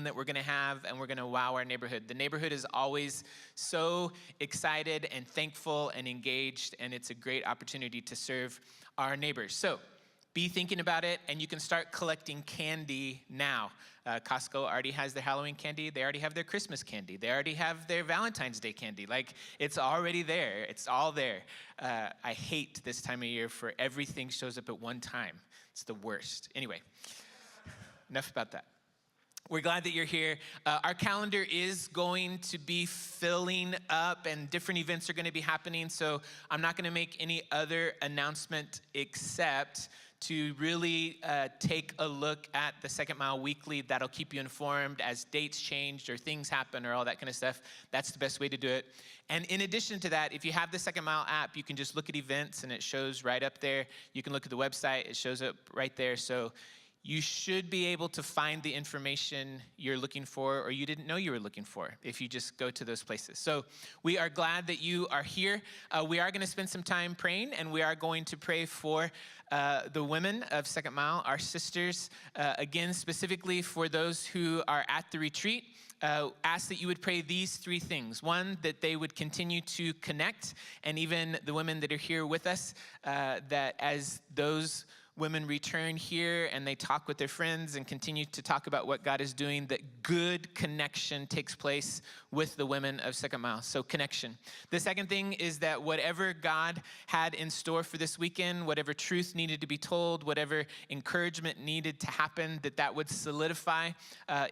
that we're going to have, and we're going to wow our neighborhood. The neighborhood is always so excited and thankful and engaged, and it's a great opportunity to serve our neighbors. So be thinking about it, and you can start collecting candy now. Costco already has their Halloween candy. They already have their Christmas candy. They already have their Valentine's Day candy. Like, it's already there. It's all there. I hate this time of year for everything shows up at one time. It's the worst. Anyway, enough about that. We're glad that you're here. Our calendar is going to be filling up, and different events are going to be happening, so I'm not going to make any other announcement except to really take a look at the Second Mile Weekly. That'll keep you informed as dates change or things happen or all that kind of stuff. That's the best way to do it. And in addition to that, if you have the Second Mile app, you can just look at events, and it shows right up there. You can look at the website. It shows up right there. So you should be able to find the information you're looking for or you didn't know you were looking for if you just go to those places. So we are glad that you are here. We are going to spend some time praying, and we are going to pray for the women of Second Mile, our sisters. Again, specifically for those who are at the retreat, ask that you would pray these three things. One, that they would continue to connect, and even the women that are here with us, that as those women return here and they talk with their friends and continue to talk about what God is doing, that good connection takes place with the women of Second Mile. So connection. The second thing is that whatever God had in store for this weekend, whatever truth needed to be told, whatever encouragement needed to happen, that would solidify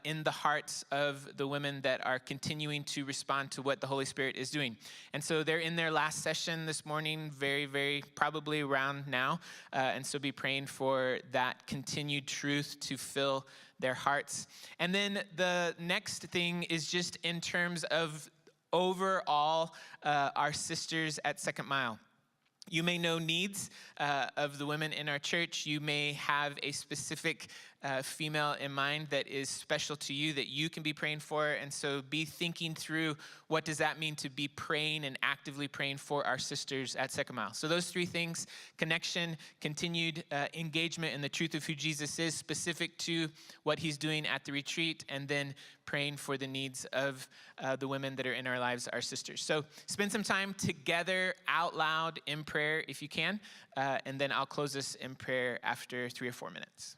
in the hearts of the women that are continuing to respond to what the Holy Spirit is doing. And so they're in their last session this morning, very, very probably around now. And so be praying for that continued truth to fill their hearts. And then the next thing is just in terms of overall our sisters at Second Mile. You may know needs of the women in our church. You may have a specific female in mind that is special to you that you can be praying for. And so be thinking through, what does that mean to be praying and actively praying for our sisters at Second Mile? So those three things: connection, continued engagement in the truth of who Jesus is, specific to what he's doing at the retreat, and then praying for the needs of the women that are in our lives, our sisters. So spend some time together out loud in prayer if you can, and then I'll close this in prayer after 3 or 4 minutes.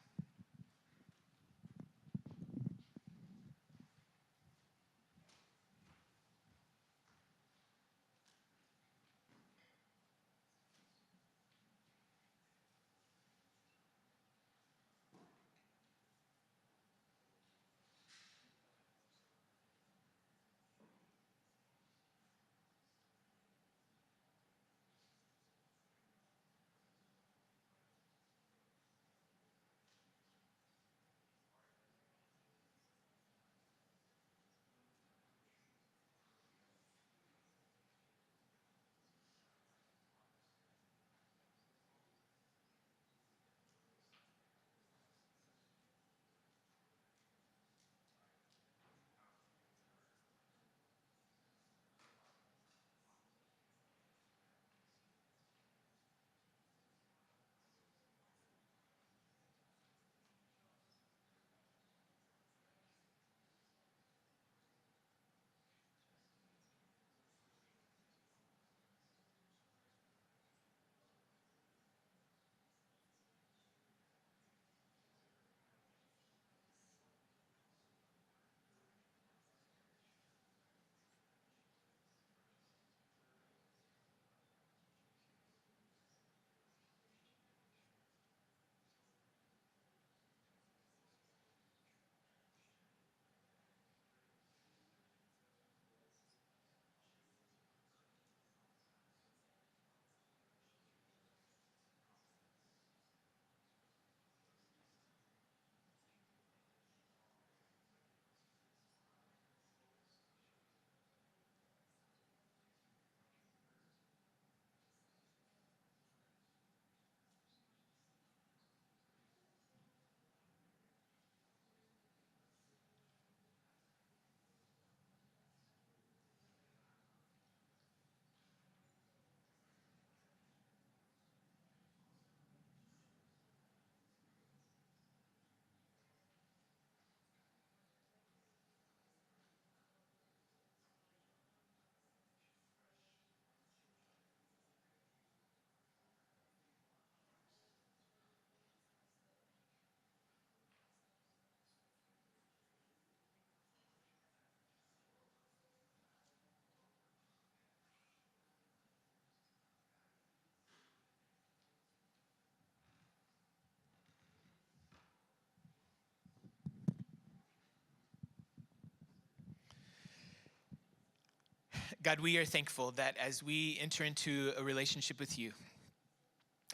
God, we are thankful that as we enter into a relationship with you,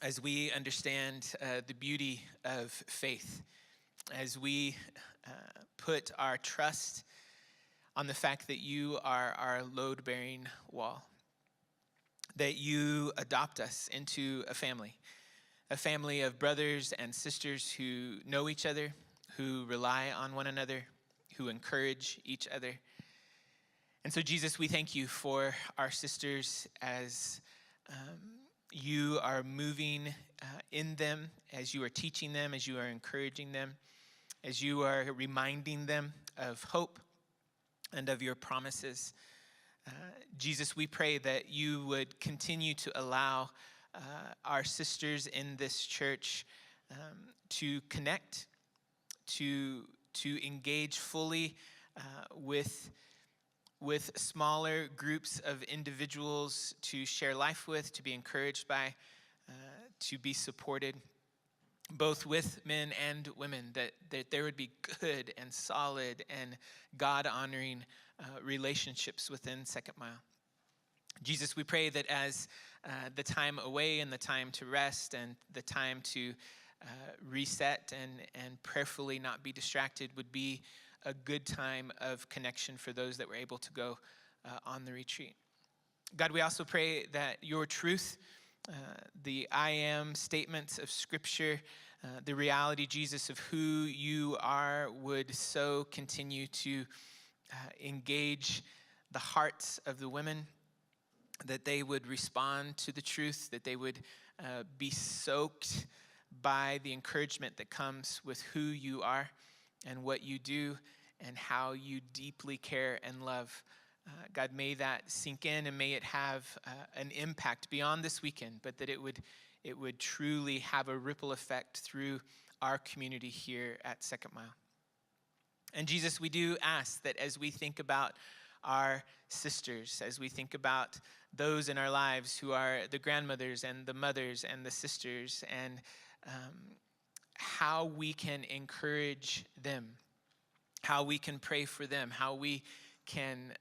as we understand the beauty of faith, as we put our trust on the fact that you are our load-bearing wall, that you adopt us into a family of brothers and sisters who know each other, who rely on one another, who encourage each other. And so, Jesus, we thank you for our sisters as you are moving in them, as you are teaching them, as you are encouraging them, as you are reminding them of hope and of your promises. Jesus, we pray that you would continue to allow our sisters in this church to connect, to engage fully with smaller groups of individuals to share life with, to be encouraged by, to be supported, both with men and women, that there would be good and solid and God-honoring relationships within Second Mile. Jesus, we pray that as the time away and the time to rest and the time to reset and prayerfully not be distracted would be a good time of connection for those that were able to go on the retreat. God, we also pray that your truth, the I am statements of Scripture, the reality, Jesus, of who you are would so continue to engage the hearts of the women, that they would respond to the truth, that they would be soaked by the encouragement that comes with who you are and what you do and how you deeply care and love. God, may that sink in and may it have an impact beyond this weekend, but that it would truly have a ripple effect through our community here at Second Mile. And Jesus, we do ask that as we think about our sisters, as we think about those in our lives who are the grandmothers and the mothers and the sisters, and how we can encourage them, how we can pray for them, how we can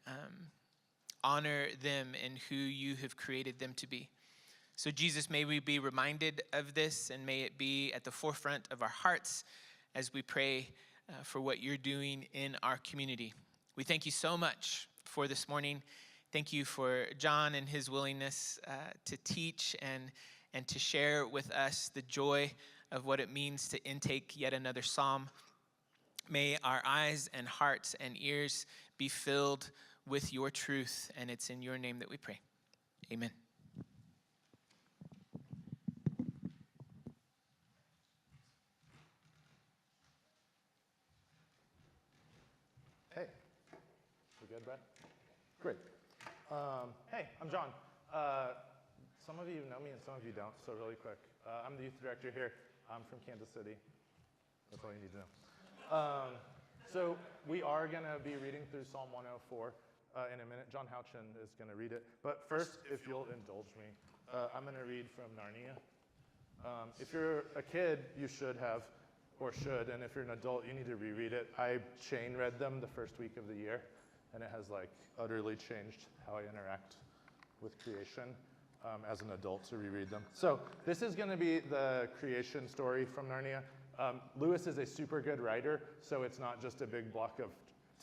honor them in who you have created them to be. So Jesus, may we be reminded of this, and may it be at the forefront of our hearts as we pray for what you're doing in our community. We thank you so much for this morning. Thank you for John and his willingness to teach and to share with us the joy of what it means to intake yet another psalm. May our eyes and hearts and ears be filled with your truth, and it's in your name that we pray. Amen. Hey, we good, Brett? Great. Hey, I'm John. Some of you know me and some of you don't, so really quick. I'm the youth director here. I'm from Kansas City. That's all you need to know. So we are going to be reading through Psalm 104 in a minute. John Houchin is going to read it. But first, if you'll indulge me, I'm going to read from Narnia. If you're a kid, you should have, or should, and if you're an adult, you need to reread it. I chain read them the first week of the year, and it has like utterly changed how I interact with creation as an adult to reread them. So this is going to be the creation story from Narnia. Lewis is a super good writer, so it's not just a big block of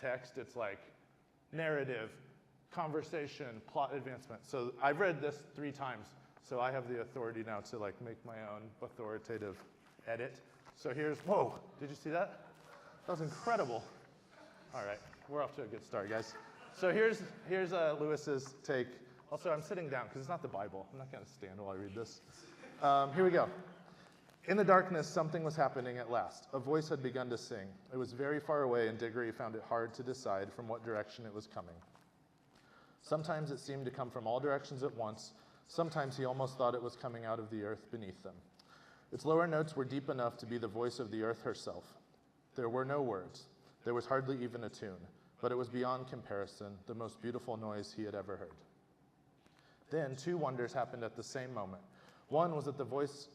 text. It's like narrative, conversation, plot advancement. So I've read this 3 times, so I have the authority now to like make my own authoritative edit. So here's, whoa, did you see that? That was incredible. All right, we're off to a good start, guys. So here's Lewis's take. Also, I'm sitting down because it's not the Bible. I'm not going to stand while I read this. Here we go. In the darkness, something was happening at last. A voice had begun to sing. It was very far away, and Diggory found it hard to decide from what direction it was coming. Sometimes it seemed to come from all directions at once. Sometimes he almost thought it was coming out of the earth beneath them. Its lower notes were deep enough to be the voice of the earth herself. There were no words. There was hardly even a tune, but it was beyond comparison the most beautiful noise he had ever heard. Then 2 wonders happened at the same moment. One was that the voice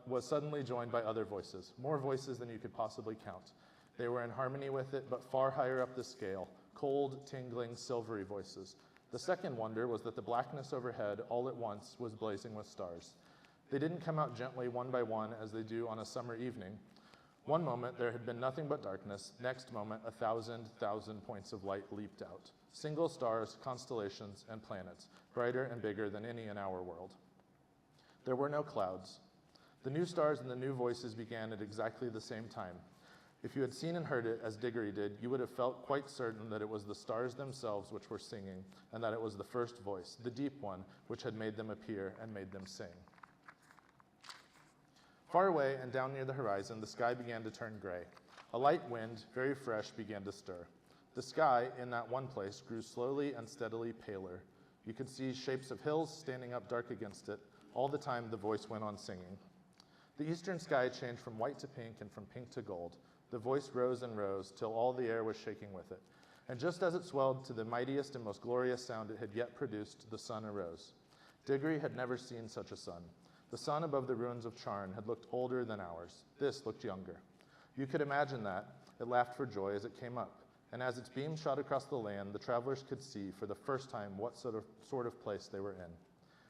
was suddenly joined by other voices, more voices than you could possibly count. They were in harmony with it, but far higher up the scale, cold, tingling, silvery voices. The second wonder was that the blackness overhead all at once was blazing with stars. They didn't come out gently one by one as they do on a summer evening. One moment there had been nothing but darkness, next moment 1,000 points of light leaped out. Single stars, constellations, and planets, brighter and bigger than any in our world. There were no clouds. The new stars and the new voices began at exactly the same time. If you had seen and heard it as Diggory did, you would have felt quite certain that it was the stars themselves which were singing, and that it was the first voice, the deep one, which had made them appear and made them sing. Far away and down near the horizon, the sky began to turn gray. A light wind, very fresh, began to stir. The sky, in that one place, grew slowly and steadily paler. You could see shapes of hills standing up dark against it. All the time, the voice went on singing. The eastern sky changed from white to pink and from pink to gold. The voice rose and rose till all the air was shaking with it. And just as it swelled to the mightiest and most glorious sound it had yet produced, the sun arose. Diggory had never seen such a sun. The sun above the ruins of Charn had looked older than ours. This looked younger. You could imagine that. It laughed for joy as it came up. And as its beam shot across the land, the travelers could see for the first time what sort of place they were in.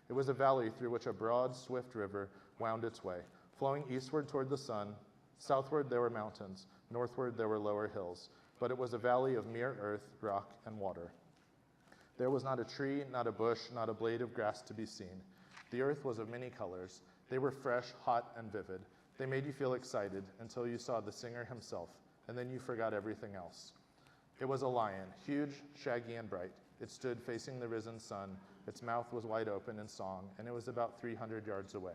It was a valley through which a broad, swift river wound its way, flowing eastward toward the sun. Southward there were mountains, northward there were lower hills, but it was a valley of mere earth, rock, and water. There was not a tree, not a bush, not a blade of grass to be seen. The earth was of many colors. They were fresh, hot, and vivid. They made you feel excited until you saw the singer himself, and then you forgot everything else. It was a lion, huge, shaggy, and bright. It stood facing the risen sun. Its mouth was wide open in song, and it was about 300 yards away.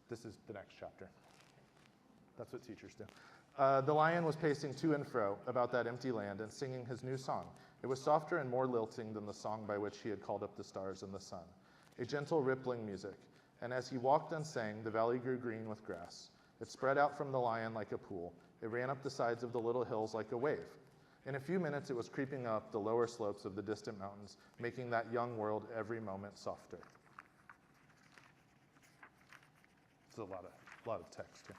This is the next chapter. That's what teachers do. The lion was pacing to and fro about that empty land and singing his new song. It was softer and more lilting than the song by which he had called up the stars and the sun. A gentle rippling music. And as he walked and sang, the valley grew green with grass. It spread out from the lion like a pool. It ran up the sides of the little hills like a wave. In a few minutes, it was creeping up the lower slopes of the distant mountains, making that young world every moment softer. It's a lot of text here.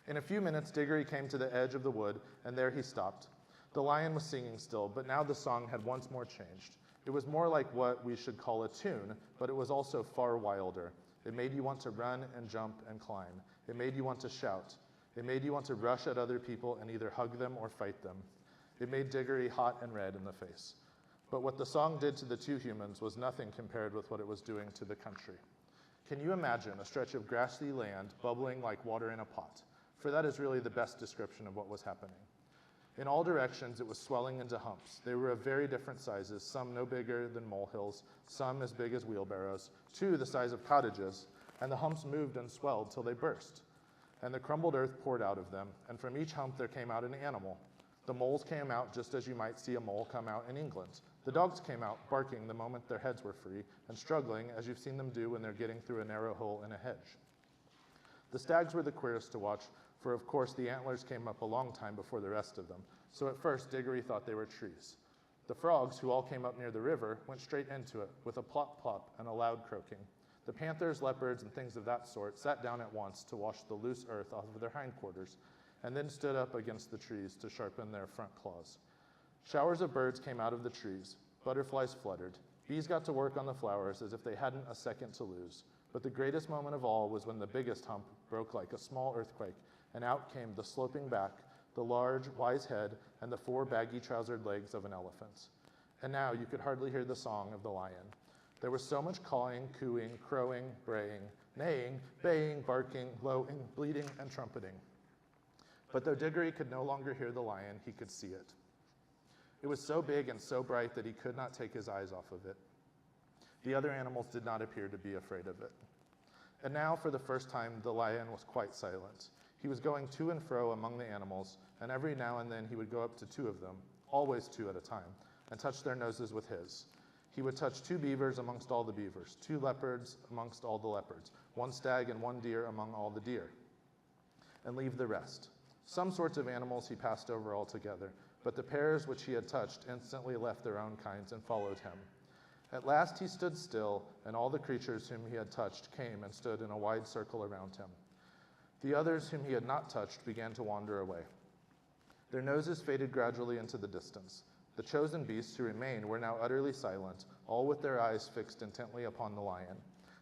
In a few minutes, Diggory came to the edge of the wood, and there he stopped. The lion was singing still, but now the song had once more changed. It was more like what we should call a tune, but it was also far wilder. It made you want to run and jump and climb. It made you want to shout. It made you want to rush at other people and either hug them or fight them. It made Diggory hot and red in the face. But what the song did to the two humans was nothing compared with what it was doing to the country. Can you imagine a stretch of grassy land bubbling like water in a pot? For that is really the best description of what was happening. In all directions, it was swelling into humps. They were of very different sizes, some no bigger than molehills, some as big as wheelbarrows, two the size of cottages, and the humps moved and swelled till they burst. And the crumbled earth poured out of them, and from each hump there came out an animal. The moles came out just as you might see a mole come out in England. The dogs came out, barking the moment their heads were free, and struggling as you've seen them do when they're getting through a narrow hole in a hedge. The stags were the queerest to watch, for of course the antlers came up a long time before the rest of them, so at first Diggory thought they were trees. The frogs, who all came up near the river, went straight into it, with a plop plop and a loud croaking. The panthers, leopards, and things of that sort sat down at once to wash the loose earth off of their hindquarters, and then stood up against the trees to sharpen their front claws. Showers of birds came out of the trees. Butterflies fluttered. Bees got to work on the flowers as if they hadn't a second to lose. But the greatest moment of all was when the biggest hump broke like a small earthquake, and out came the sloping back, the large, wise head, and the four baggy-trousered legs of an elephant. And now you could hardly hear the song of the lion. There was so much cawing, cooing, crowing, braying, neighing, baying, barking, lowing, bleating, and trumpeting. But though Diggory could no longer hear the lion, he could see it. It was so big and so bright that he could not take his eyes off of it. The other animals did not appear to be afraid of it. And now, for the first time, the lion was quite silent. He was going to and fro among the animals, and every now and then he would go up to two of them, always two at a time, and touch their noses with his. He would touch two beavers amongst all the beavers, two leopards amongst all the leopards, one stag and one deer among all the deer, and leave the rest. Some sorts of animals he passed over altogether, but the pairs which he had touched instantly left their own kinds and followed him. At last he stood still, and all the creatures whom he had touched came and stood in a wide circle around him. The others whom he had not touched began to wander away. Their noses faded gradually into the distance. The chosen beasts who remained were now utterly silent, all with their eyes fixed intently upon the lion.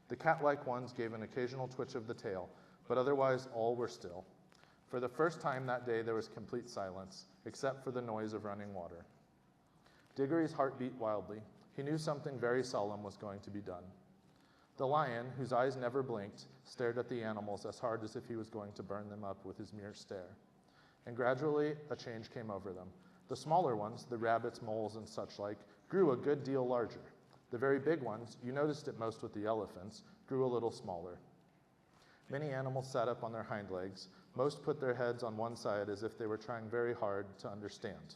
The cat-like ones gave an occasional twitch of the tail, but otherwise all were still. For the first time that day there was complete silence, except for the noise of running water. Diggory's heart beat wildly. He knew something very solemn was going to be done. The lion, whose eyes never blinked, stared at the animals as hard as if he was going to burn them up with his mere stare. And gradually a change came over them. The smaller ones, the rabbits, moles, and such like, grew a good deal larger. The very big ones, you noticed it most with the elephants, grew a little smaller. Many animals sat up on their hind legs. Most put their heads on one side as if they were trying very hard to understand.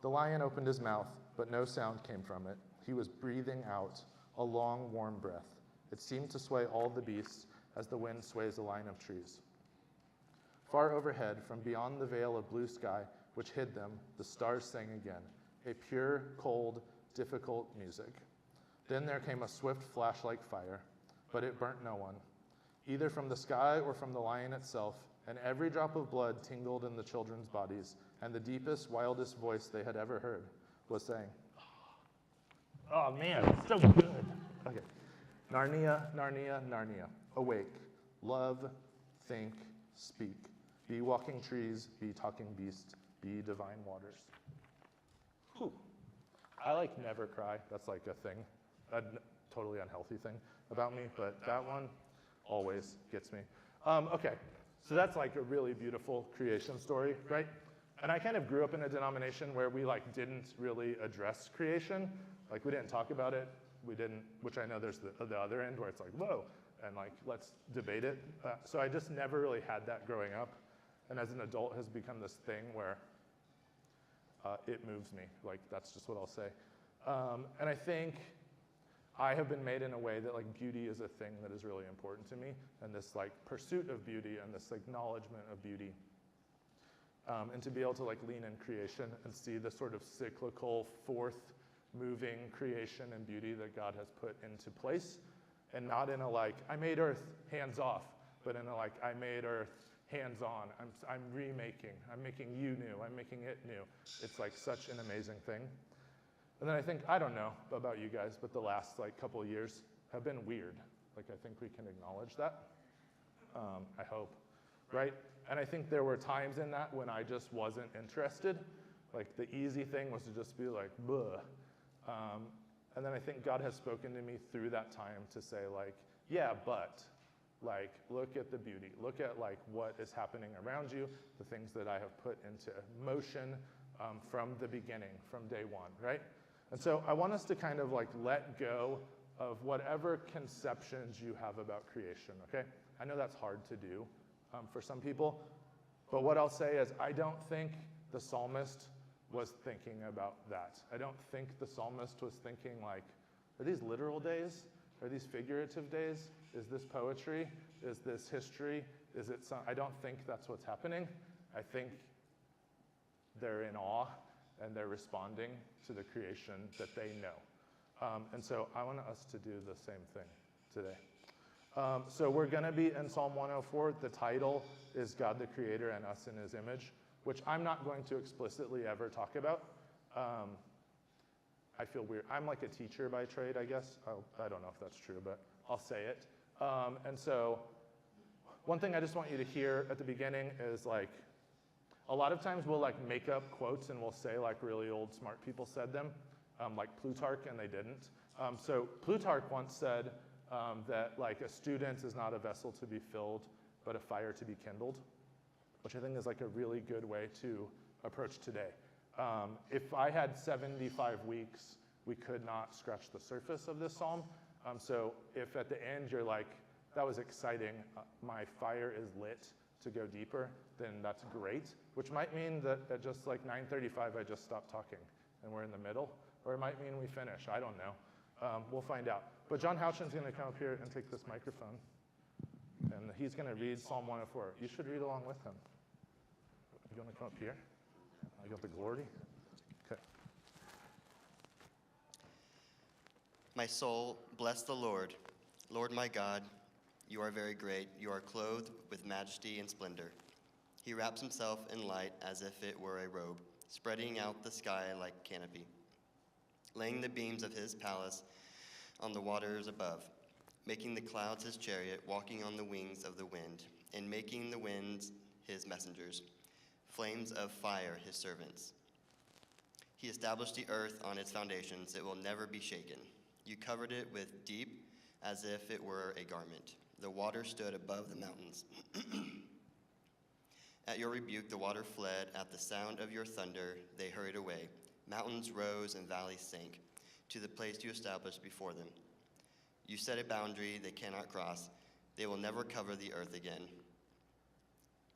The lion opened his mouth, but no sound came from it. He was breathing out a long, warm breath. It seemed to sway all the beasts as the wind sways a line of trees. Far overhead, from beyond the veil of blue sky which hid them, the stars sang again, a pure, cold, difficult music. Then there came a swift flash like fire, but it burnt no one, either from the sky or from the lion itself, and every drop of blood tingled in the children's bodies, and the deepest, wildest voice they had ever heard was saying, "Oh man, it's so good." Okay. Narnia, Narnia, Narnia. Awake, love, think, speak. Be walking trees, be talking beasts, be divine waters. Whew. I never cry. That's like a thing, a totally unhealthy thing about me, but that one always gets me. Okay, so that's like a really beautiful creation story, right? And I kind of grew up in a denomination where we didn't really address creation. We didn't talk about it. We didn't, which I know there's the other end where it's like, whoa, and let's debate it. So I just never really had that growing up. And as an adult has become this thing where it moves me. That's just what I'll say. And I think I have been made in a way that beauty is a thing that is really important to me, and this pursuit of beauty and this acknowledgement of beauty. And to be able to lean in creation and see the sort of cyclical, forth moving creation and beauty that God has put into place, and not in a I made earth hands off, but in a I made earth hands on. I'm remaking. I'm making you new. I'm making it new. It's such an amazing thing. And then I think, I don't know about you guys, but the last couple of years have been weird. I think we can acknowledge that. I hope, right? And I think there were times in that when I just wasn't interested. The easy thing was to just be bleh. And then I think God has spoken to me through that time to say yeah, but look at the beauty. Look at what is happening around you, the things that I have put into motion from the beginning, from day one, right? And so I want us to kind of let go of whatever conceptions you have about creation, okay? I know that's hard to do for some people, but what I'll say is I don't think the psalmist was thinking about that. I don't think the psalmist was thinking are these literal days? Are these figurative days? Is this poetry? Is this history? Is it I don't think that's what's happening. I think they're in awe and they're responding to the creation that they know. And so I want us to do the same thing today. So we're going to be in Psalm 104. The title is God the Creator and Us in His Image, which I'm not going to explicitly ever talk about. I feel weird. I'm a teacher by trade, I guess. I don't know if that's true, but I'll say it. And so one thing I just want you to hear at the beginning is a lot of times we'll make up quotes and we'll say really old smart people said them, like Plutarch, and they didn't. So Plutarch once said that a student is not a vessel to be filled, but a fire to be kindled, which I think is a really good way to approach today. If I had 75 weeks, we could not scratch the surface of this psalm. So if at the end you're that was exciting, my fire is lit to go deeper, then that's great, which might mean that at just 9:35 I just stopped talking and we're in the middle, or it might mean we finish. I don't know. We'll find out. But John Houchin's going to come up here and take this microphone, and he's going to read Psalm 104. You should read along with him. You want to come up here? I got the glory. Okay. My soul, bless the Lord. Lord my God, you are very great. You are clothed with majesty and splendor. He wraps himself in light as if it were a robe, spreading out the sky like canopy, laying the beams of his palace on the waters above, making the clouds his chariot, walking on the wings of the wind, and making the winds his messengers, flames of fire his servants. He established the earth on its foundations. It will never be shaken. You covered it with deep as if it were a garment. The water stood above the mountains. At your rebuke, the water fled. At the sound of your thunder, they hurried away. Mountains rose and valleys sank to the place you established before them. You set a boundary they cannot cross. They will never cover the earth again.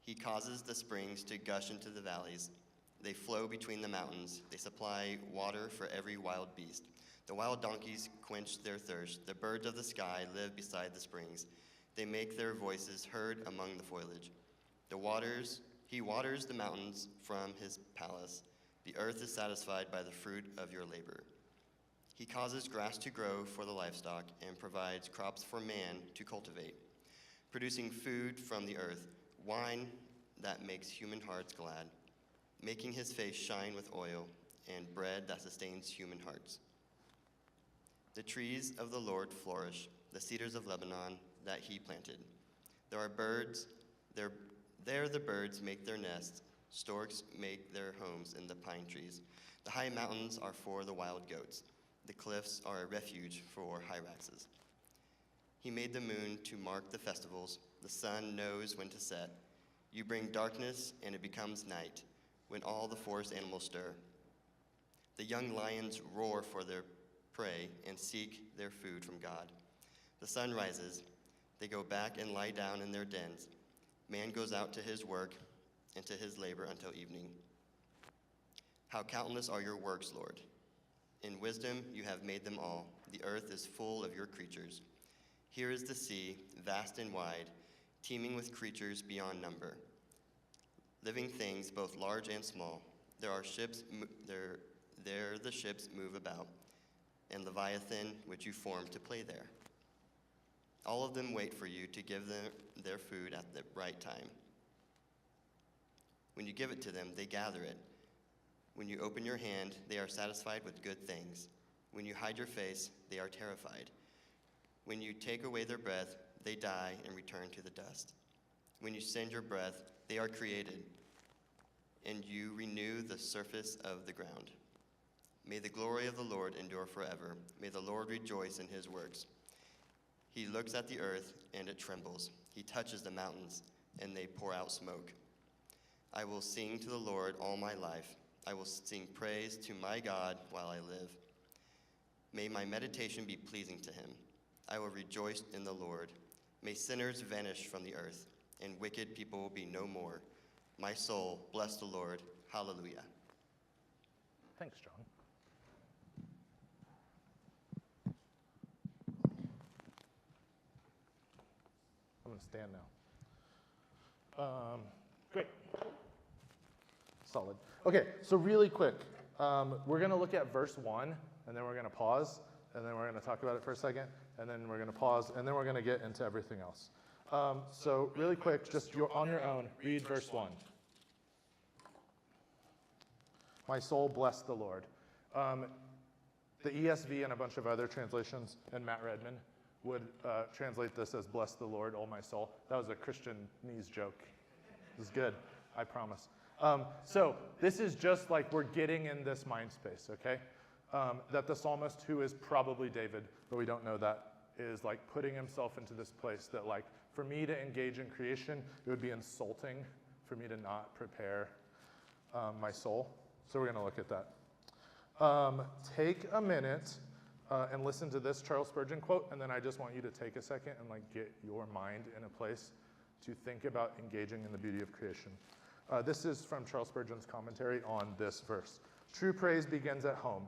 He causes the springs to gush into the valleys. They flow between the mountains. They supply water for every wild beast. The wild donkeys quench their thirst. The birds of the sky live beside the springs. They make their voices heard among the foliage. He waters the mountains from his palace. The earth is satisfied by the fruit of your labor. He causes grass to grow for the livestock and provides crops for man to cultivate, producing food from the earth, wine that makes human hearts glad, making his face shine with oil, and bread that sustains human hearts. The trees of the Lord flourish, the cedars of Lebanon that he planted. There the birds make their nests, storks make their homes in the pine trees. The high mountains are for the wild goats. The cliffs are a refuge for hyraxes. He made the moon to mark the festivals. The sun knows when to set. You bring darkness, and it becomes night, when all the forest animals stir. The young lions roar for their prey and seek their food from God. The sun rises. They go back and lie down in their dens. Man goes out to his work and to his labor until evening. How countless are your works, Lord. In wisdom you have made them all. The earth is full of your creatures. Here is the sea, vast and wide, teeming with creatures beyond number, living things both large and small. There are ships, there the ships move about, and Leviathan, which you formed to play there. All of them wait for you to give them their food at the right time. When you give it to them, they gather it. When you open your hand, they are satisfied with good things. When you hide your face, they are terrified. When you take away their breath, they die and return to the dust. When you send your breath, they are created, and you renew the surface of the ground. May the glory of the Lord endure forever. May the Lord rejoice in his works. He looks at the earth, and it trembles. He touches the mountains, and they pour out smoke. I will sing to the Lord all my life. I will sing praise to my God while I live. May my meditation be pleasing to him. I will rejoice in the Lord. May sinners vanish from the earth, and wicked people will be no more. My soul, bless the Lord. Hallelujah. Thanks, John. I'm going to stand now. Great. Solid. Okay, so really quick, we're going to look at verse 1, and then we're going to pause, and then we're going to talk about it for a second, and then we're going to pause, and then we're going to get into everything else. So really quick, just on your own, read verse 1. My soul, bless the Lord. The ESV and a bunch of other translations, and Matt Redman, would translate this as bless the Lord, O my soul. That was a Christian knees joke. It was good, I promise. So this is just like we're getting in this mind space, okay? That the psalmist, who is probably David, but we don't know that, is like putting himself into this place that like, for me to engage in creation, it would be insulting for me to not prepare my soul. So we're gonna look at that. Take a minute and listen to this Charles Spurgeon quote, and then I just want you to take a second and like get your mind in a place to think about engaging in the beauty of creation. This is from Charles Spurgeon's commentary on this verse. True praise begins at home.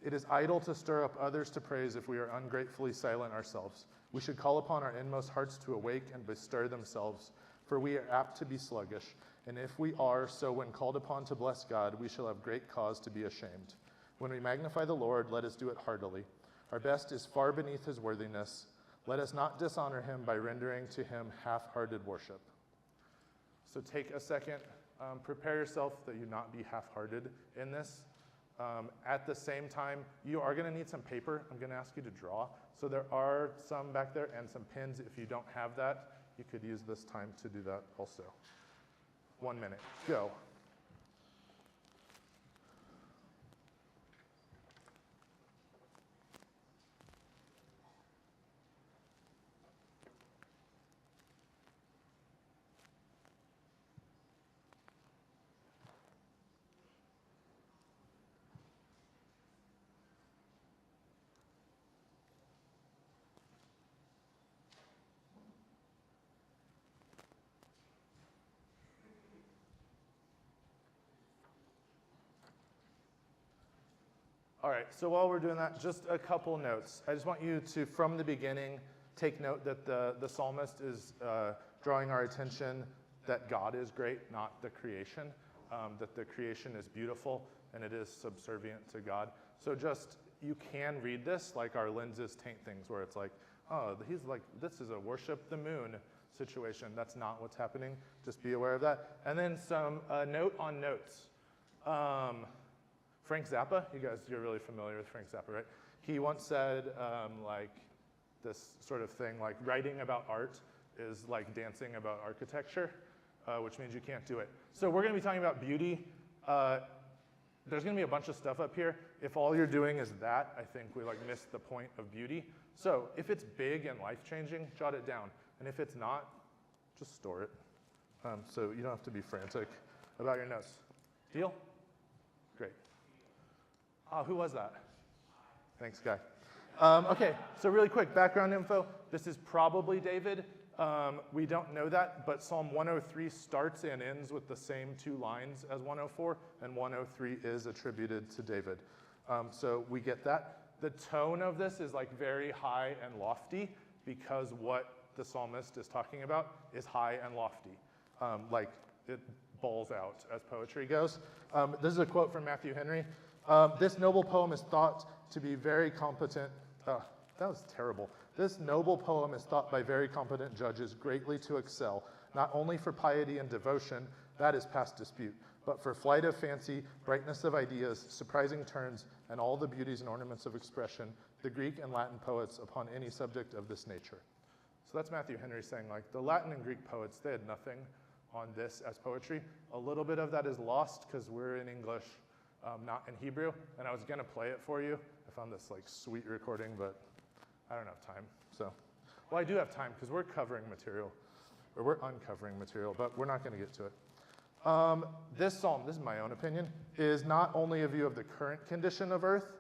It is idle to stir up others to praise if we are ungratefully silent ourselves. We should call upon our inmost hearts to awake and bestir themselves, for we are apt to be sluggish. And if we are so when called upon to bless God, we shall have great cause to be ashamed. When we magnify the Lord, let us do it heartily. Our best is far beneath his worthiness. Let us not dishonor him by rendering to him half-hearted worship. So take a second, prepare yourself that you not be half-hearted in this. At the same time, you are going to need some paper. I'm going to ask you to draw. So there are some back there and some pens. If you don't have that, you could use this time to do that also. 1 minute, go. All right, so while we're doing that, just a couple notes. I just want you to, from the beginning, take note that the psalmist is drawing our attention that God is great, not the creation, that the creation is beautiful and it is subservient to God. So just, you can read this like our lenses taint things, where it's like, oh, he's like, this is a worship the moon situation. That's not what's happening. Just be aware of that. And then some note on notes. Frank Zappa, you're really familiar with Frank Zappa, right? He once said like this sort of thing, like writing about art is like dancing about architecture, which means you can't do it. So we're gonna be talking about beauty. There's gonna be a bunch of stuff up here. If all you're doing is that, I think we like missed the point of beauty. So if it's big and life-changing, jot it down. And if it's not, just store it. So you don't have to be frantic about your notes. Deal? Great. Who was that? Thanks, Guy. Okay, so really quick, background info. This is probably David. We don't know that, but Psalm 103 starts and ends with the same 2 lines as 104, and 103 is attributed to David. So we get that. The tone of this is like very high and lofty because what the psalmist is talking about is high and lofty. Like it bowls out as poetry goes. This is a quote from Matthew Henry. This noble poem is thought to be very competent. That was terrible. This noble poem is thought by very competent judges greatly to excel, not only for piety and devotion, that is past dispute, but for flight of fancy, brightness of ideas, surprising turns, and all the beauties and ornaments of expression, the Greek and Latin poets upon any subject of this nature. So that's Matthew Henry saying, like, the Latin and Greek poets, they had nothing on this as poetry. A little bit of that is lost because we're in English, not in Hebrew, and I was gonna play it for you. I found this like sweet recording, but I don't have time, so. Well, I do have time because we're covering material, or we're uncovering material, but we're not gonna get to it. This psalm, this is my own opinion, is not only a view of the current condition of earth,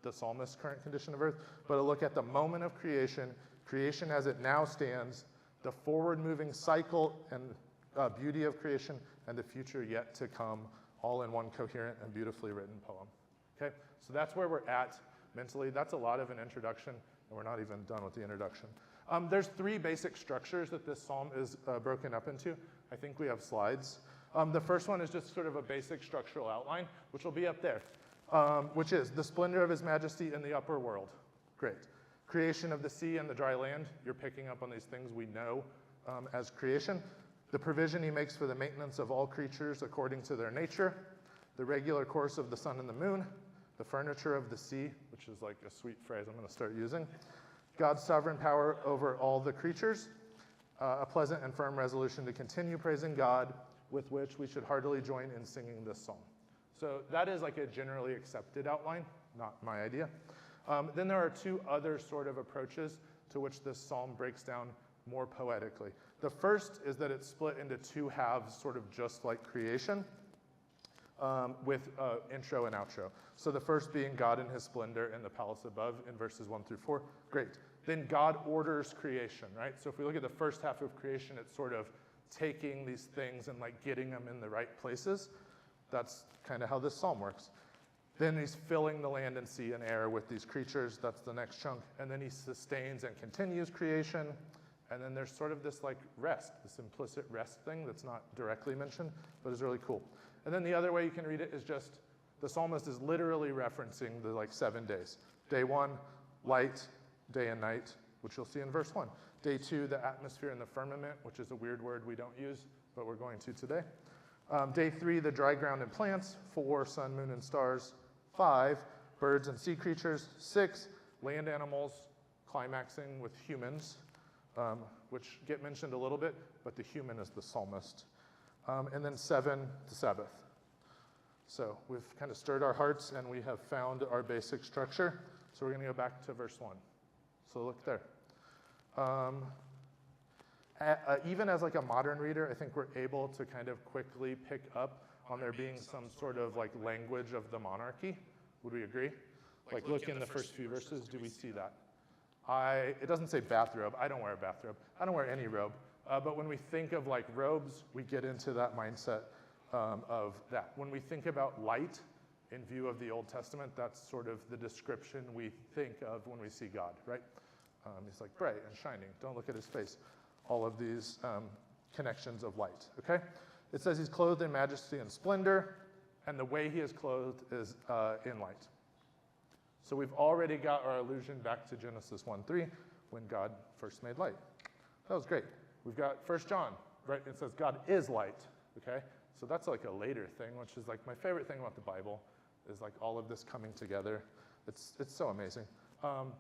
the psalmist's current condition of earth, but a look at the moment of creation, creation as it now stands, the forward-moving cycle and beauty of creation, and the future yet to come, all in one coherent and beautifully written poem. Okay, so that's where we're at mentally. That's a lot of an introduction, and we're not even done with the introduction. There's 3 basic structures that this psalm is broken up into. I think we have slides. The first one is just sort of a basic structural outline, which will be up there, which is the splendor of his majesty in the upper world. Great. Creation of the sea and the dry land. You're picking up on these things we know as creation. The provision he makes for the maintenance of all creatures according to their nature, the regular course of the sun and the moon, the furniture of the sea, which is like a sweet phrase I'm gonna start using, God's sovereign power over all the creatures, a pleasant and firm resolution to continue praising God, with which we should heartily join in singing this psalm. So that is like a generally accepted outline, not my idea. Then there are 2 other sort of approaches to which this psalm breaks down more poetically. The first is that it's split into 2 halves, sort of just like creation, with intro and outro. So the first being God in his splendor in the palace above in verses 1 through 4. Great. Then God orders creation, right? So if we look at the first half of creation, it's sort of taking these things and like getting them in the right places. That's kind of how this psalm works. Then he's filling the land and sea and air with these creatures. That's the next chunk. And then he sustains and continues creation. And then there's sort of this like rest, this implicit rest thing that's not directly mentioned, but is really cool. And then the other way you can read it is just, the psalmist is literally referencing the like 7 days. Day 1, light, day and night, which you'll see in verse 1. Day 2, the atmosphere and the firmament, which is a weird word we don't use, but we're going to today. Day 3, the dry ground and plants. 4, sun, moon, and stars. 5, birds and sea creatures. 6, land animals, climaxing with humans, which get mentioned a little bit, but the human is the psalmist. And then 7, the Sabbath. So we've kind of stirred our hearts and we have found our basic structure. So we're going to go back to verse 1. So look there. Even as like a modern reader, I think we're able to kind of quickly pick up on there being some sort of like language of the monarchy. Would we agree? Like look in the first few verses, do we see that? It doesn't say bathrobe. I don't wear a bathrobe. I don't wear any robe. But when we think of like robes, we get into that mindset of that. When we think about light in view of the Old Testament, that's sort of the description we think of when we see God, right? He's like bright and shining. Don't look at his face. All of these connections of light, okay? It says he's clothed in majesty and splendor, and the way he is clothed is in light. So we've already got our allusion back to Genesis 1:3 when God first made light. That was great. We've got 1 John, right? It says God is light, okay? So that's like a later thing, which is like my favorite thing about the Bible is like all of this coming together. It's so amazing.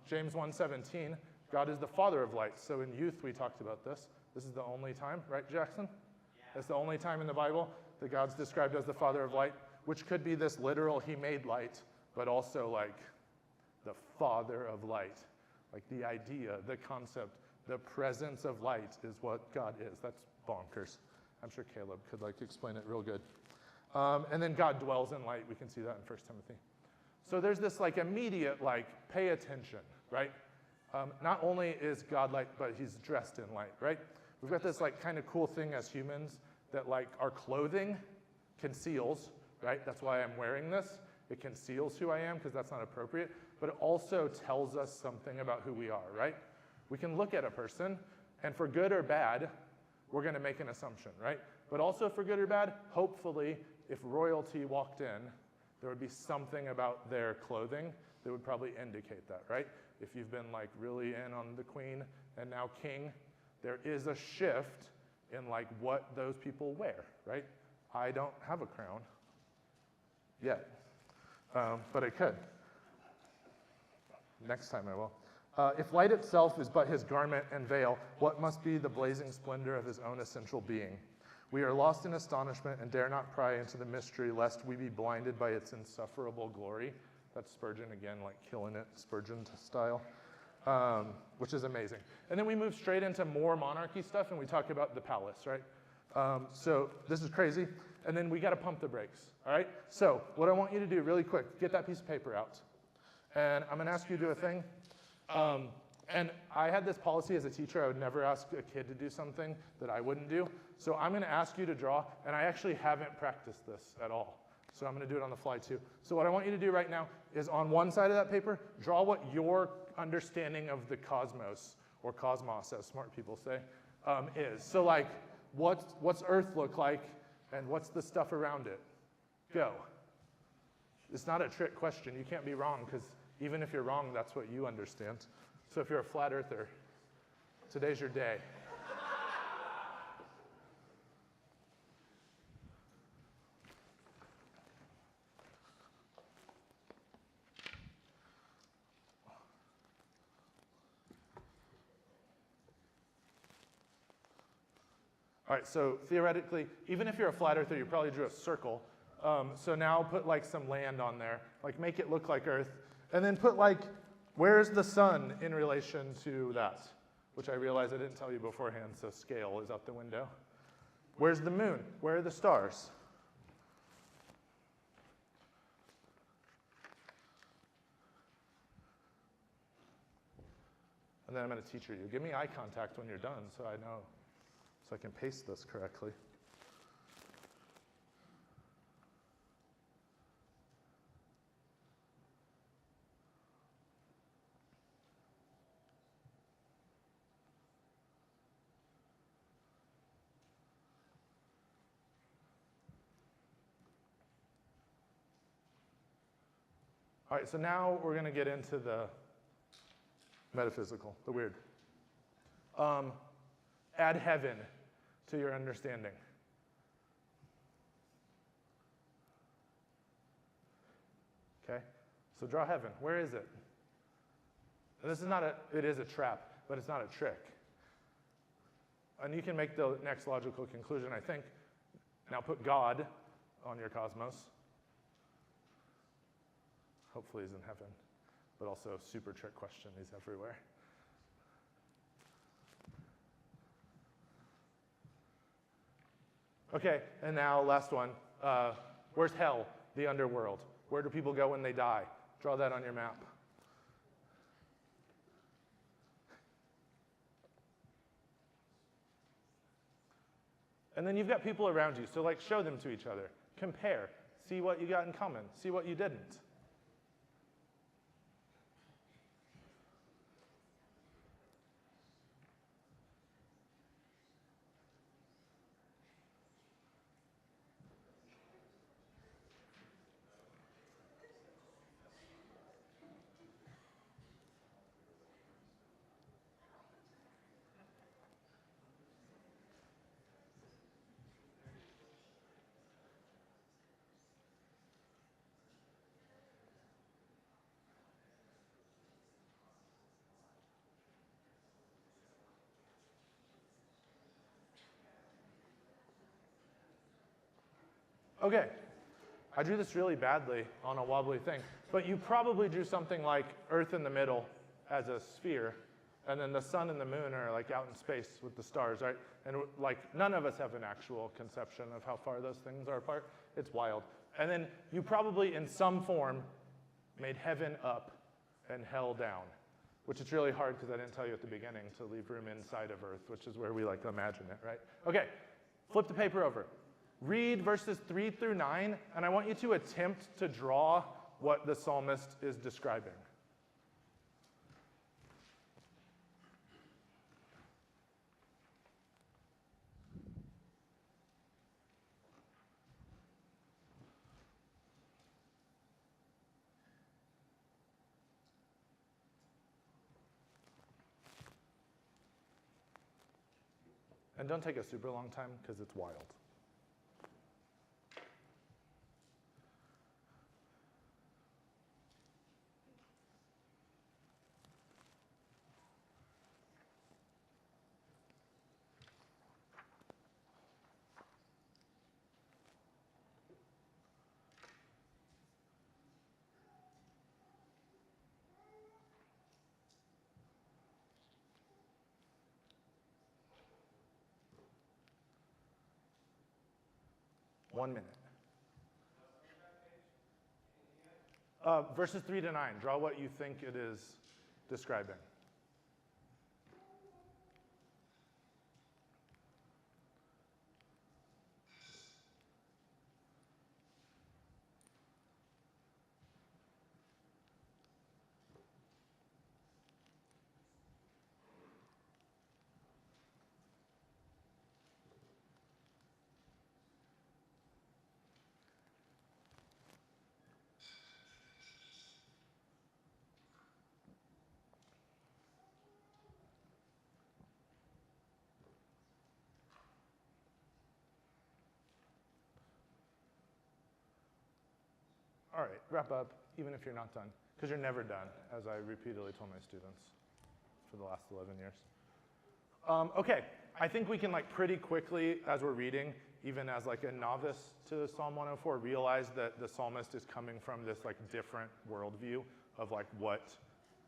James 1:17, God is the Father of light. So in youth we talked about this. This is the only time, right, Jackson? Yeah. It's the only time in the Bible that God's described as the Father of light, which could be this literal, he made light, but also like the Father of light. Like the idea, the concept, the presence of light is what God is. That's bonkers. I'm sure Caleb could like explain it real good. And then God dwells in light. We can see that in 1 Timothy. So there's this like immediate like pay attention, right? Not only is God light, but he's dressed in light, right? We've got this like kind of cool thing as humans that like our clothing conceals, right? That's why I'm wearing this. It conceals who I am because that's not appropriate, but it also tells us something about who we are, right? We can look at a person and for good or bad, we're going to make an assumption, right? But also for good or bad, hopefully, if royalty walked in, there would be something about their clothing that would probably indicate that, right? If you've been like really in on the queen and now king, there is a shift in like what those people wear, right? I don't have a crown yet, but I could. Next time I will. If light itself is but his garment and veil, what must be the blazing splendor of his own essential being? We are lost in astonishment and dare not pry into the mystery, lest we be blinded by its insufferable glory. That's Spurgeon again, like killing it, Spurgeon style, which is amazing. And then we move straight into more monarchy stuff, and we talk about the palace, right? So this is crazy. And then we got to pump the brakes, all right? So what I want you to do really quick, get that piece of paper out. And I'm going to ask you to do a thing. And I had this policy as a teacher, I would never ask a kid to do something that I wouldn't do. So I'm going to ask you to draw, and I actually haven't practiced this at all. So I'm going to do it on the fly too. So what I want you to do right now is on one side of that paper, draw what your understanding of the cosmos, or cosmos as smart people say, is. So like, what's Earth look like, and what's the stuff around it? Go. It's not a trick question. You can't be wrong, because even if you're wrong, that's what you understand. So if you're a flat earther, today's your day. All right, so theoretically, even if you're a flat earther, you probably drew a circle. So now put like some land on there, like make it look like Earth, and then put like, where's the sun in relation to that? Which I realize I didn't tell you beforehand, so scale is out the window. Where's the moon? Where are the stars? And then I'm going to teach you. Give me eye contact when you're done so I know, so I can paste this correctly. All right, so now we're going to get into the metaphysical, the weird. Add heaven to your understanding. Okay? So draw heaven. Where is it? And this is not it is a trap, but it's not a trick. And you can make the next logical conclusion, I think. Now put God on your cosmos. Hopefully he's in heaven, but also a super trick question. He's everywhere. Okay, and now last one. Where's hell, the underworld? Where do people go when they die? Draw that on your map. And then you've got people around you, so like show them to each other. Compare. See what you got in common. See what you didn't. Okay, I drew this really badly on a wobbly thing, but you probably drew something like Earth in the middle as a sphere, and then the sun and the moon are like out in space with the stars, right? And like none of us have an actual conception of how far those things are apart. It's wild. And then you probably in some form made heaven up and hell down, which is really hard because I didn't tell you at the beginning to leave room inside of Earth, which is where we like to imagine it, right? Okay, flip the paper over. Read verses 3 through 9, and I want you to attempt to draw what the psalmist is describing. And don't take a super long time because it's wild. One minute. Verses 3 to 9. Draw what you think it is describing. All right, wrap up, even if you're not done, because you're never done, as I repeatedly told my students for the last 11 years. Okay, I think we can like pretty quickly, as we're reading, even as like a novice to Psalm 104, realize that the psalmist is coming from this like different worldview of like what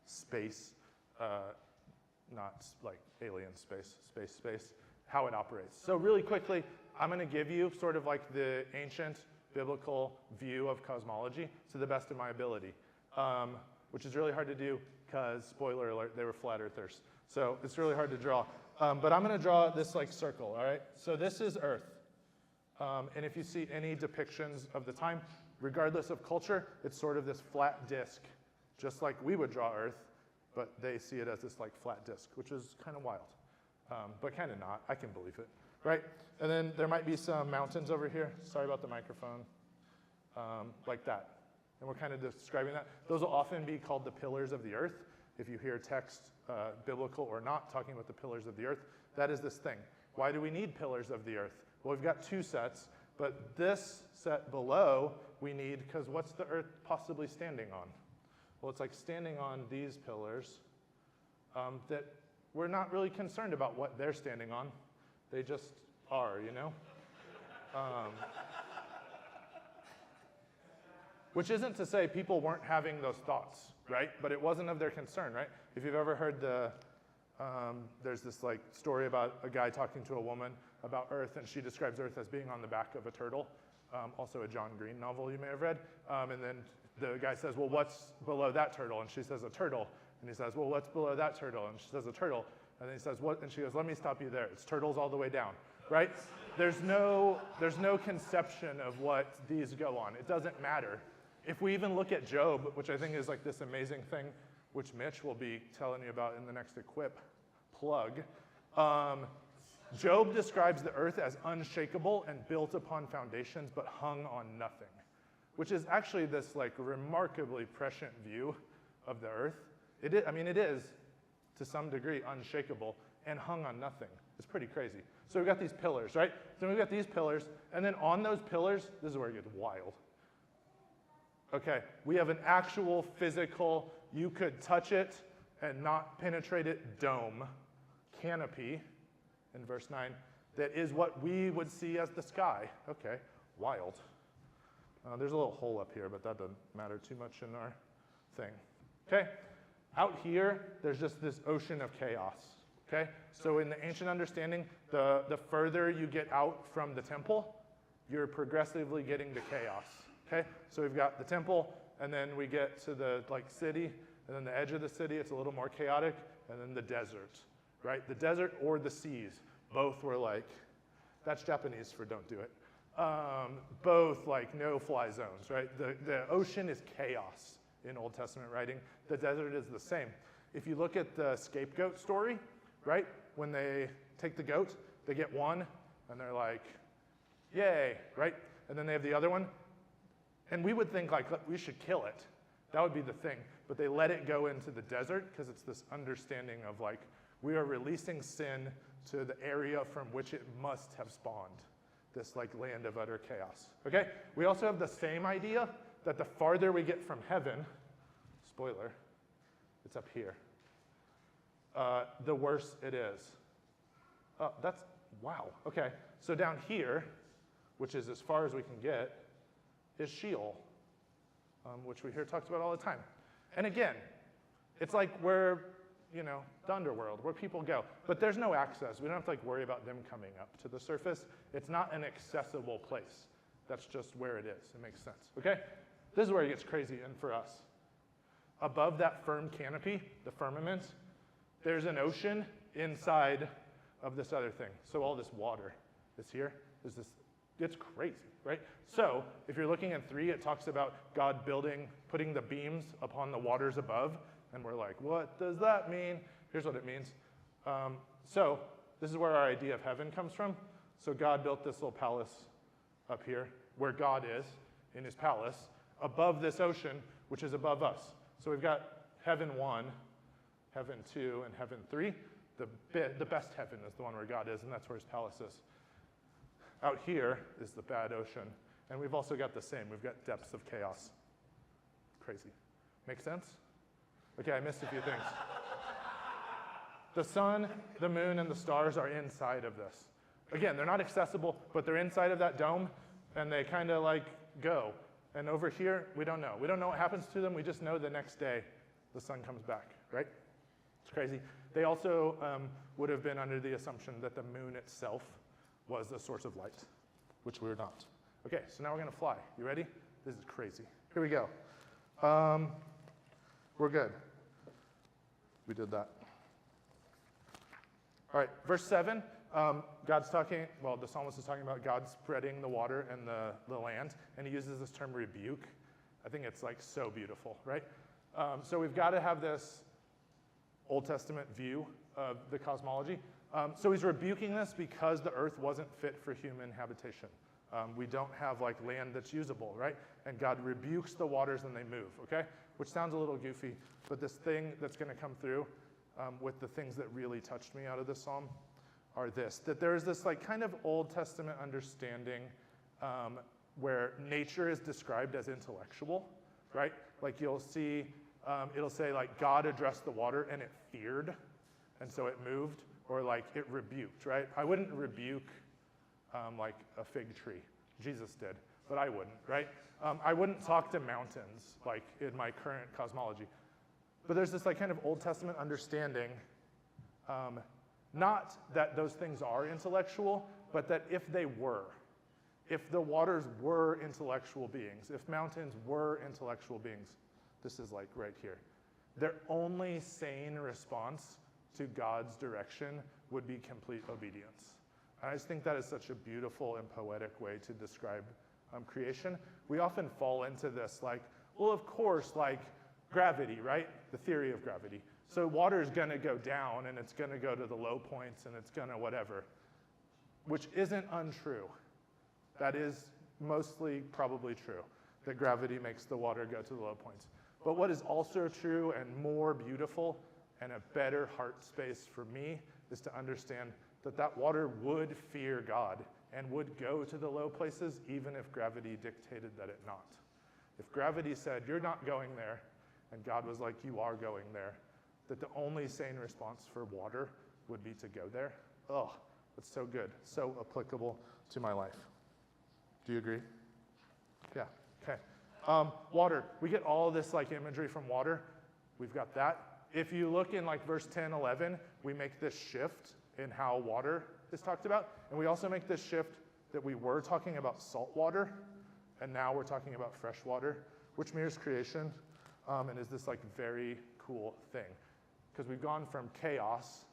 space, not like alien space, how it operates. So really quickly, I'm going to give you sort of like the ancient biblical view of cosmology to the best of my ability, which is really hard to do because, spoiler alert, they were flat earthers. So it's really hard to draw. But I'm going to draw this like circle, all right? So this is Earth. And if you see any depictions of the time, regardless of culture, it's sort of this flat disk, just like we would draw Earth, but they see it as this like flat disk, which is kind of wild, but kind of not. I can believe it, right? And then there might be some mountains over here. Sorry about the microphone, like that. And we're kind of describing that. Those will often be called the pillars of the earth. If you hear text, biblical or not, talking about the pillars of the earth, that is this thing. Why do we need pillars of the earth? Well, we've got two sets, But this set below we need, because what's the earth possibly standing on? Well, it's like standing on these pillars that we're not really concerned about what they're standing on. They just are, you know? Which isn't to say people weren't having those thoughts, right? But it wasn't of their concern, right? If you've ever heard there's this like story about a guy talking to a woman about Earth, and she describes Earth as being on the back of a turtle. Also a John Green novel you may have read. And then the guy says, well, what's below that turtle? And she says, a turtle. And he says, well, what's below that turtle? And she says, a turtle. And then he says, what? And she goes, let me stop you there. It's turtles all the way down, right? There's no conception of what these go on. It doesn't matter. If we even look at Job, which I think is like this amazing thing, which Mitch will be telling you about in the next Equip plug, Job describes the earth as unshakable and built upon foundations, but hung on nothing, which is actually this like remarkably prescient view of the earth. It is to some degree unshakable and hung on nothing. It's pretty crazy. So we've got these pillars, right? So we've got these pillars, and then on those pillars, this is where it gets wild. Okay, we have an actual physical, you could touch it and not penetrate it, dome, canopy, in verse 9, that is what we would see as the sky. Okay, wild. There's a little hole up here, but that doesn't matter too much in our thing. Okay, out here, there's just this ocean of chaos. Okay, so in the ancient understanding, the further you get out from the temple, you're progressively getting to chaos. Okay, so we've got the temple, and then we get to the city, and then the edge of the city, it's a little more chaotic, and then the desert, right? The desert or the seas, both were like, that's Japanese for don't do it. Both like no-fly zones, right? The ocean is chaos in Old Testament writing. The desert is the same. If you look at the scapegoat story, right? When they take the goat, they get one, and they're like, yay, right? And then they have the other one. And we would think, like, we should kill it. That would be the thing. But they let it go into the desert because it's this understanding of, like, we are releasing sin to the area from which it must have spawned, this, like, land of utter chaos. Okay? We also have the same idea that the farther we get from heaven, spoiler, it's up here, the worse it is. Oh, that's, wow. Okay. So down here, which is as far as we can get, is Sheol, which we hear talked about all the time. And again, it's like where, the underworld, where people go. But there's no access. We don't have to worry about them coming up to the surface. It's not an accessible place. That's just where it is. It makes sense, okay? This is where it gets crazy, and for us. Above that firm canopy, the firmament, there's an ocean inside of this other thing. So all this water is here. There's this, it's crazy, right? So if you're looking at 3, it talks about God putting the beams upon the waters above, and we're like, what does that mean? Here's what it means. So this is where our idea of heaven comes from. So God built this little palace up here, where God is in his palace, above this ocean, which is above us. So we've got heaven 1, heaven 2, and heaven 3. The best heaven is the one where God is, and that's where his palace is. Out here is the bad ocean. And we've also got the same. We've got depths of chaos. Crazy. Make sense? Okay, I missed a few things. The sun, the moon, and the stars are inside of this. Again, they're not accessible, but they're inside of that dome, and they kind of go. And over here, we don't know. We don't know what happens to them. We just know the next day the sun comes back, right? It's crazy. They also would have been under the assumption that the moon itself was a source of light, which we're not. Okay, so now we're going to fly. You ready? This is crazy. Here we go. We're good. We did that. All right, verse 7. God's talking, the psalmist is talking about God spreading the water and the land, and he uses this term rebuke. I think it's so beautiful, right? So we've got to have this Old Testament view of the cosmology. So he's rebuking this because the earth wasn't fit for human habitation. We don't have land that's usable, right? And God rebukes the waters and they move, okay? Which sounds a little goofy, but this thing that's going to come through with the things that really touched me out of this psalm are that there is this kind of Old Testament understanding where nature is described as intellectual, right? Like you'll see, it'll say like God addressed the water and it feared, and so it moved, or like it rebuked, right? I wouldn't rebuke like a fig tree. Jesus did, but I wouldn't, right? I wouldn't talk to mountains like in my current cosmology. But there's this like kind of Old Testament understanding, not that those things are intellectual, but that if they were, if the waters were intellectual beings, if mountains were intellectual beings, this is like right here, their only sane response to God's direction would be complete obedience. And I just think that is such a beautiful and poetic way to describe creation. We often fall into this like, well, of course, like gravity, right? The theory of gravity. So water is gonna go down and it's gonna go to the low points and it's gonna whatever, which isn't untrue. That is mostly probably true, that gravity makes the water go to the low points. But what is also true and more beautiful and a better heart space for me is to understand that that water would fear God and would go to the low places even if gravity dictated that it not. If gravity said, you're not going there, and God was like, you are going there, that the only sane response for water would be to go there. Oh, that's so good, so applicable to my life. Do you agree? Yeah, okay. Water, we get all this like imagery from water. We've got that. If you look in like verse 10, 11, we make this shift in how water is talked about. And we also make this shift that we were talking about salt water, and now we're talking about fresh water, which mirrors creation, and is this like very cool thing. Because we've gone from chaos,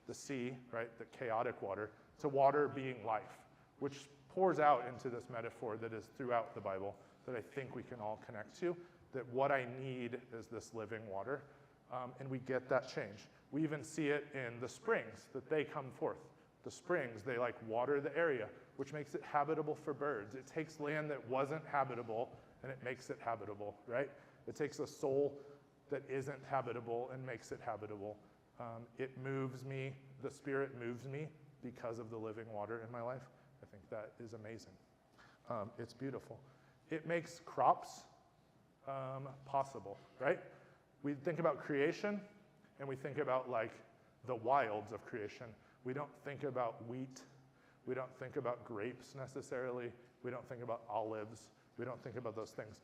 the sea, right, the chaotic water, to water being life, which pours out into this metaphor that is throughout the Bible that I think we can all connect to, that what I need is this living water. And we get that change. We even see it in the springs, that they come forth. The springs, they like water the area, which makes it habitable for birds. It takes land that wasn't habitable and it makes it habitable, right? It takes a soul that isn't habitable and makes it habitable. It moves me, the Spirit moves me because of the living water in my life. I think that is amazing. It's beautiful. It makes crops possible, right? We think about creation and we think about like the wilds of creation. We don't think about wheat. We don't think about grapes necessarily. We don't think about olives. We don't think about those things.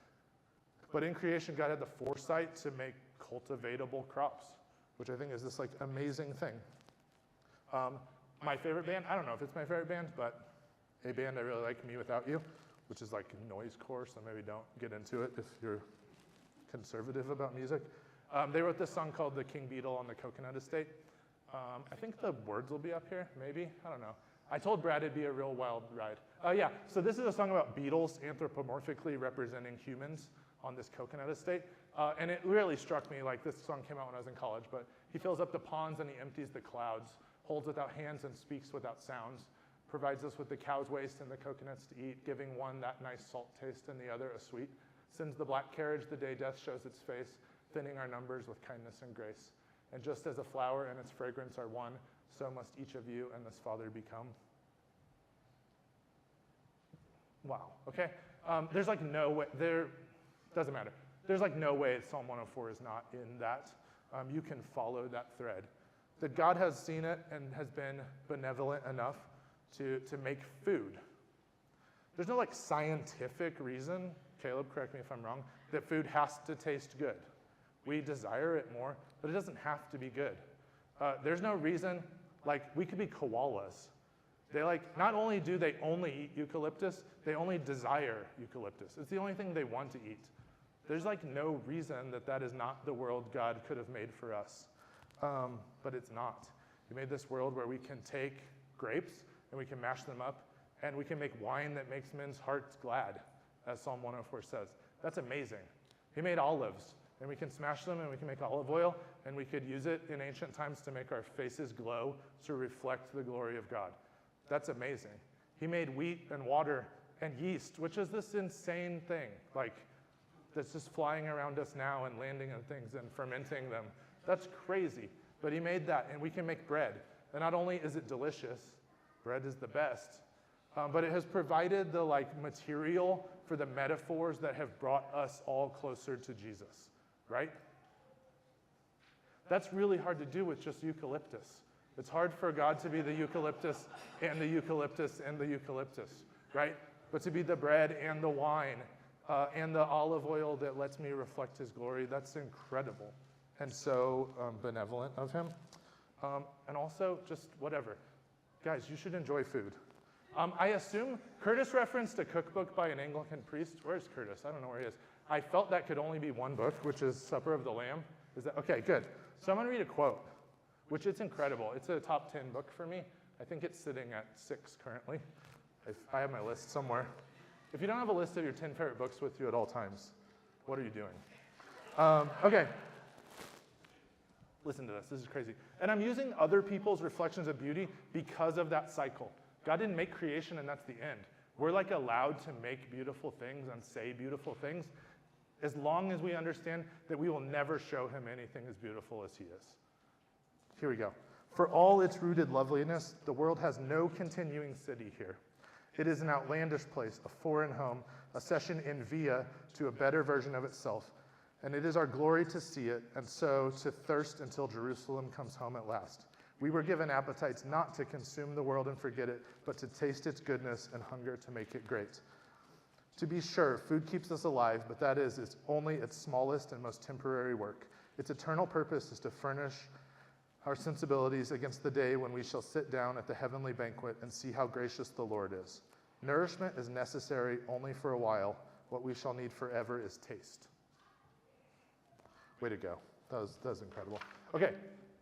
But in creation, God had the foresight to make cultivatable crops, which I think is this like amazing thing. My favorite band, I don't know if it's my favorite band, but a band I really like, Me Without You, which is like noisecore, so maybe don't get into it if you're conservative about music. They wrote this song called The King Beetle on the Coconut Estate. I think the words will be up here, maybe, I don't know. I told Brad it'd be a real wild ride. Yeah, so this is a song about beetles anthropomorphically representing humans on this coconut estate. And it really struck me, like this song came out when I was in college, but he fills up the ponds and he empties the clouds, holds without hands and speaks without sounds, provides us with the cow's waste and the coconuts to eat, giving one that nice salt taste and the other a sweet, sends the black carriage the day death shows its face, thinning our numbers with kindness and grace. And just as a flower and its fragrance are one, so must each of you and this Father become. Wow, okay. There's like no way, doesn't matter. There's like no way Psalm 104 is not in that. You can follow that thread. That God has seen it and has been benevolent enough to make food. There's no like scientific reason, Caleb, correct me if I'm wrong, that food has to taste good. We desire it more, but it doesn't have to be good. There's no reason, like we could be koalas. They like, not only do they only eat eucalyptus, they only desire eucalyptus. It's the only thing they want to eat. There's like no reason that that is not the world God could have made for us. But it's not. He made this world where we can take grapes and we can mash them up and we can make wine that makes men's hearts glad, as Psalm 104 says. That's amazing. He made olives and we can smash them and we can make olive oil and we could use it in ancient times to make our faces glow to reflect the glory of God. That's amazing. He made wheat and water and yeast, which is this insane thing, like that's just flying around us now and landing on things and fermenting them. That's crazy. But he made that and we can make bread. And not only is it delicious, bread is the best, but it has provided the material for the metaphors that have brought us all closer to Jesus, right? That's really hard to do with just eucalyptus. It's hard for God to be the eucalyptus and the eucalyptus and the eucalyptus, right? But to be the bread and the wine and the olive oil that lets me reflect his glory, that's incredible and so benevolent of him. And also just whatever. Guys, you should enjoy food. I assume Curtis referenced a cookbook by an Anglican priest. Where's Curtis? I don't know where he is. I felt that could only be one book, which is Supper of the Lamb. Is that okay? Good. So I'm going to read a quote, which is incredible. It's a top 10 book for me. I think it's sitting at 6 currently. I have my list somewhere. If you don't have a list of your 10 favorite books with you at all times, what are you doing? Okay. Listen to this. This is crazy. And I'm using other people's reflections of beauty because of that cycle. God didn't make creation and that's the end. We're allowed to make beautiful things and say beautiful things as long as we understand that we will never show him anything as beautiful as he is. Here we go. For all its rooted loveliness, the world has no continuing city here. It is an outlandish place, a foreign home, a session in via to a better version of itself. And it is our glory to see it, and so to thirst until Jerusalem comes home at last. We were given appetites not to consume the world and forget it, but to taste its goodness and hunger to make it great. To be sure, food keeps us alive, but that is only its smallest and most temporary work. Its eternal purpose is to furnish our sensibilities against the day when we shall sit down at the heavenly banquet and see how gracious the Lord is. Nourishment is necessary only for a while. What we shall need forever is taste. Way to go. That was incredible. Okay,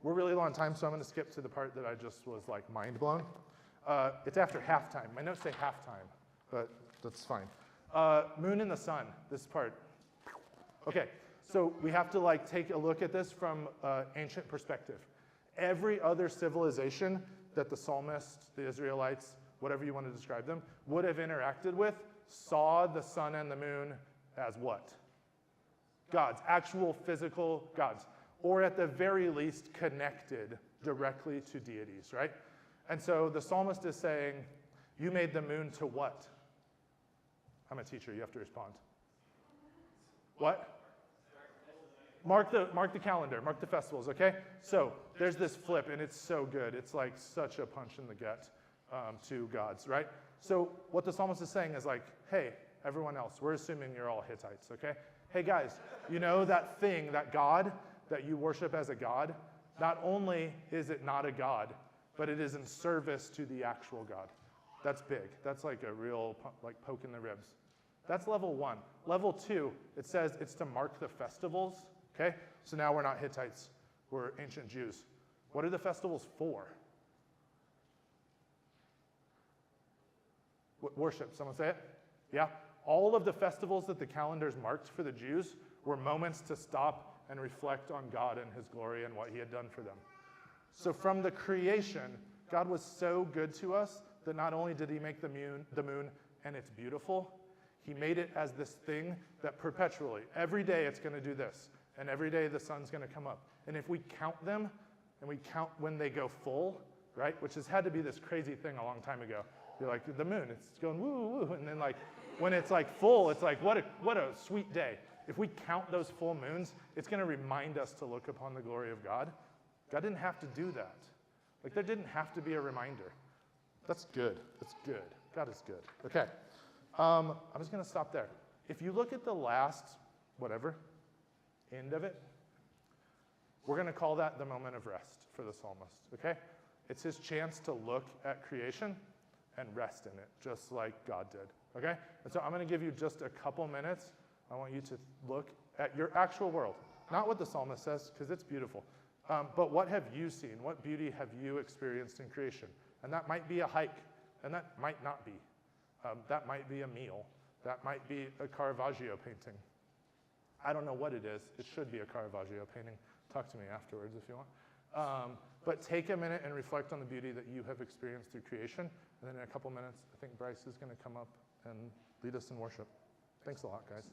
we're really low on time, so I'm going to skip to the part that I just was mind blown. It's after halftime. My notes say halftime, but that's fine. Moon and the sun, this part. Okay, so we have to take a look at this from ancient perspective. Every other civilization that the psalmist, the Israelites, whatever you want to describe them, would have interacted with, saw the sun and the moon as what? Gods, actual physical gods, or at the very least connected directly to deities, right? And so the psalmist is saying, you made the moon to what? I'm a teacher, you have to respond. What? Mark the calendar, mark the festivals, okay? So there's this flip, and it's so good. It's such a punch in the gut to gods, right? So what the psalmist is saying is hey, everyone else, we're assuming you're all Hittites, okay? Hey guys, you know that thing, that God that you worship as a God, not only is it not a God, but it is in service to the actual God. That's big. That's a real poke in the ribs. That's level 1. Level 2, it says it's to mark the festivals, okay? So now we're not Hittites, we're ancient Jews. What are the festivals for? Worship, someone say it? Yeah? All of the festivals that the calendars marked for the Jews were moments to stop and reflect on God and his glory and what he had done for them. So from the creation, God was so good to us that not only did he make the moon and it's beautiful, he made it as this thing that perpetually, every day it's going to do this, and every day the sun's going to come up. And if we count them, and we count when they go full, right, which has had to be this crazy thing a long time ago. You're the moon, it's going woo, woo, and then when it's full, it's what a sweet day. If we count those full moons, it's going to remind us to look upon the glory of God. God didn't have to do that. There didn't have to be a reminder. That's good. That's good. God is good. Okay. I'm just going to stop there. If you look at the last, end of it, we're going to call that the moment of rest for the psalmist, okay? It's his chance to look at creation and rest in it, just like God did, okay? And so I'm going to give you just a couple minutes. I want you to look at your actual world, not what the psalmist says, because it's beautiful, but what have you seen? What beauty have you experienced in creation? And that might be a hike, and that might not be. That might be a meal. That might be a Caravaggio painting. I don't know what it is. It should be a Caravaggio painting. Talk to me afterwards if you want. But take a minute and reflect on the beauty that you have experienced through creation. And then in a couple minutes, I think Bryce is going to come up and lead us in worship. Thanks a lot, guys.